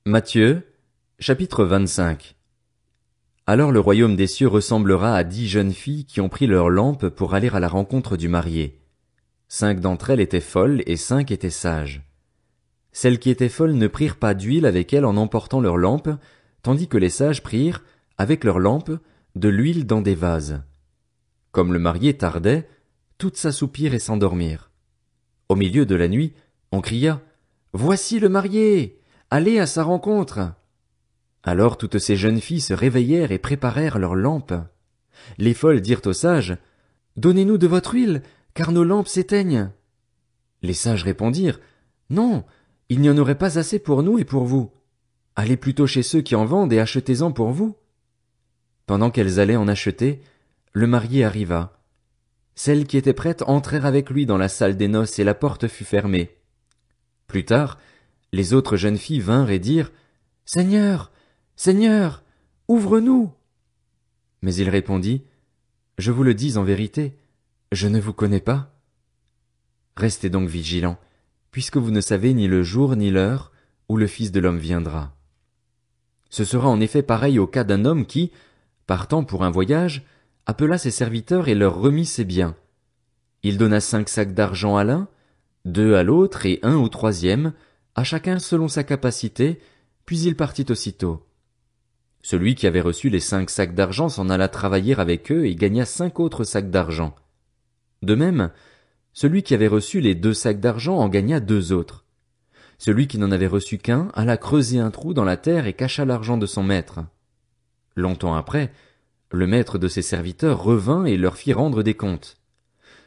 Matthieu, chapitre 25. Alors le royaume des cieux ressemblera à 10 jeunes filles qui ont pris leurs lampes pour aller à la rencontre du marié. 5 d'entre elles étaient folles et 5 étaient sages. Celles qui étaient folles ne prirent pas d'huile avec elles en emportant leurs lampes, tandis que les sages prirent, avec leurs lampes, de l'huile dans des vases. Comme le marié tardait, toutes s'assoupirent et s'endormirent. Au milieu de la nuit, on cria « Voici le marié! Allez à sa rencontre !» Alors toutes ces jeunes filles se réveillèrent et préparèrent leurs lampes. Les folles dirent aux sages « Donnez-nous de votre huile, car nos lampes s'éteignent. » Les sages répondirent « Non, il n'y en aurait pas assez pour nous et pour vous. Allez plutôt chez ceux qui en vendent et achetez-en pour vous. » Pendant qu'elles allaient en acheter, le marié arriva. Celles qui étaient prêtes entrèrent avec lui dans la salle des noces et la porte fut fermée. Plus tard, les autres jeunes filles vinrent et dirent « Seigneur, Seigneur, ouvre-nous !» Mais il répondit « Je vous le dis en vérité, je ne vous connais pas. Restez donc vigilants, puisque vous ne savez ni le jour ni l'heure où le Fils de l'homme viendra. Ce sera en effet pareil au cas d'un homme qui, partant pour un voyage, appela ses serviteurs et leur remit ses biens. Il donna 5 sacs d'argent à l'un, 2 à l'autre et 1 au troisième, à chacun selon sa capacité, puis il partit aussitôt. Celui qui avait reçu les 5 sacs d'argent s'en alla travailler avec eux et gagna 5 autres sacs d'argent. De même, celui qui avait reçu les 2 sacs d'argent en gagna 2 autres. Celui qui n'en avait reçu qu'un alla creuser un trou dans la terre et cacha l'argent de son maître. Longtemps après, le maître de ses serviteurs revint et leur fit rendre des comptes.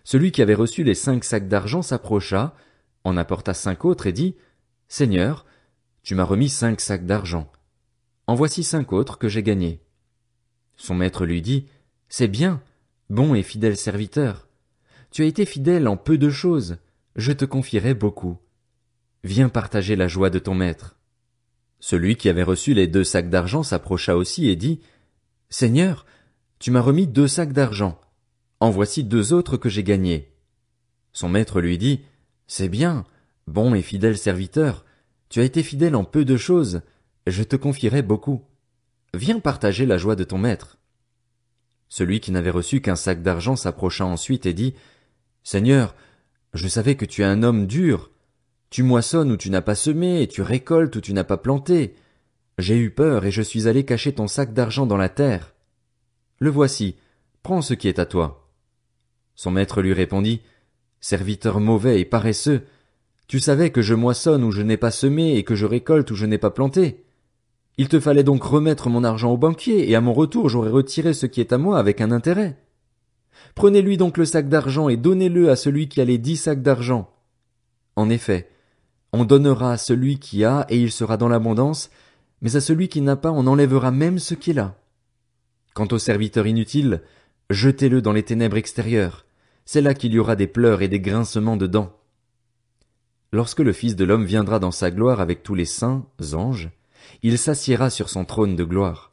Celui qui avait reçu les 5 sacs d'argent s'approcha, en apporta 5 autres et dit « Seigneur, tu m'as remis 5 sacs d'argent. En voici 5 autres que j'ai gagnés. » Son maître lui dit « C'est bien, bon et fidèle serviteur. Tu as été fidèle en peu de choses, je te confierai beaucoup. Viens partager la joie de ton maître. » Celui qui avait reçu les 2 sacs d'argent s'approcha aussi et dit « Seigneur, tu m'as remis 2 sacs d'argent. En voici 2 autres que j'ai gagnés. » Son maître lui dit « C'est bien, bon et fidèle serviteur. Tu as été fidèle en peu de choses, je te confierai beaucoup. Viens partager la joie de ton maître. » Celui qui n'avait reçu qu'un sac d'argent s'approcha ensuite et dit « Seigneur, je savais que tu es un homme dur. Tu moissonnes où tu n'as pas semé et tu récoltes où tu n'as pas planté. J'ai eu peur et je suis allé cacher ton sac d'argent dans la terre. Le voici, prends ce qui est à toi. » Son maître lui répondit « Serviteur mauvais et paresseux, tu savais que je moissonne où je n'ai pas semé et que je récolte où je n'ai pas planté. Il te fallait donc remettre mon argent au banquier, et à mon retour j'aurais retiré ce qui est à moi avec un intérêt. Prenez-lui donc le sac d'argent et donnez-le à celui qui a les 10 sacs d'argent. En effet, on donnera à celui qui a et il sera dans l'abondance, mais à celui qui n'a pas on enlèvera même ce qu'il a. Quant au serviteur inutile, jetez-le dans les ténèbres extérieures. C'est là qu'il y aura des pleurs et des grincements de dents. Lorsque le Fils de l'homme viendra dans sa gloire avec tous les saints, anges, il s'assiera sur son trône de gloire.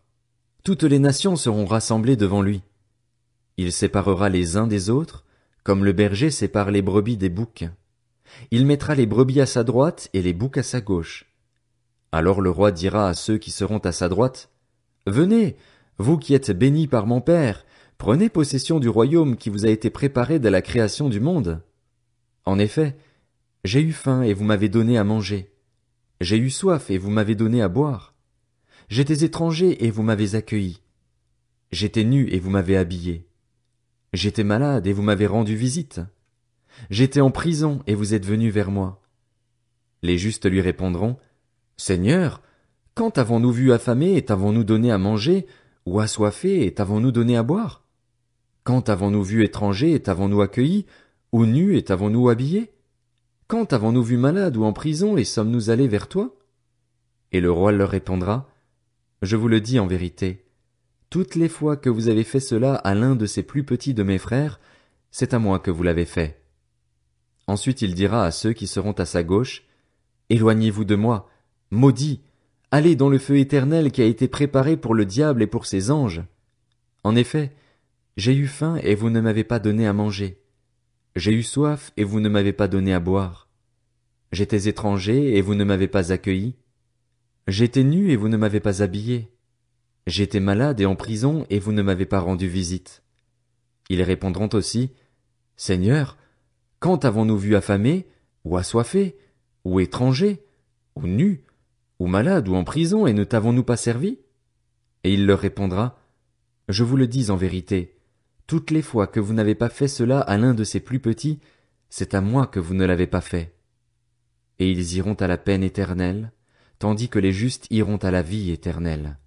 Toutes les nations seront rassemblées devant lui. Il séparera les uns des autres, comme le berger sépare les brebis des boucs. Il mettra les brebis à sa droite et les boucs à sa gauche. Alors le roi dira à ceux qui seront à sa droite, « Venez, vous qui êtes bénis par mon Père, prenez possession du royaume qui vous a été préparé dès la création du monde. En effet, j'ai eu faim et vous m'avez donné à manger. J'ai eu soif et vous m'avez donné à boire. J'étais étranger et vous m'avez accueilli. J'étais nu et vous m'avez habillé. J'étais malade et vous m'avez rendu visite. J'étais en prison et vous êtes venus vers moi. » Les justes lui répondront, « Seigneur, quand t'avons-nous vu affamé et t'avons-nous donné à manger, ou assoiffé et t'avons-nous donné à boire? Quand t'avons-nous vu étranger et t'avons-nous accueilli, ou nu et t'avons-nous habillé? Quand avons-nous vu malade ou en prison et sommes-nous allés vers toi? » Et le roi leur répondra, « Je vous le dis en vérité, toutes les fois que vous avez fait cela à l'un de ces plus petits de mes frères, c'est à moi que vous l'avez fait. » Ensuite il dira à ceux qui seront à sa gauche, « Éloignez-vous de moi, maudits, allez dans le feu éternel qui a été préparé pour le diable et pour ses anges. En effet, j'ai eu faim et vous ne m'avez pas donné à manger. J'ai eu soif et vous ne m'avez pas donné à boire. J'étais étranger et vous ne m'avez pas accueilli. J'étais nu et vous ne m'avez pas habillé. J'étais malade et en prison et vous ne m'avez pas rendu visite. Ils répondront aussi, Seigneur, quand avons-nous vu affamé, ou assoiffé, ou étranger, ou nu, ou malade, ou en prison, et ne t'avons-nous pas servi? Et il leur répondra, Je vous le dis en vérité, toutes les fois que vous n'avez pas fait cela à l'un de ces plus petits, c'est à moi que vous ne l'avez pas fait. Et ils iront à la peine éternelle, tandis que les justes iront à la vie éternelle.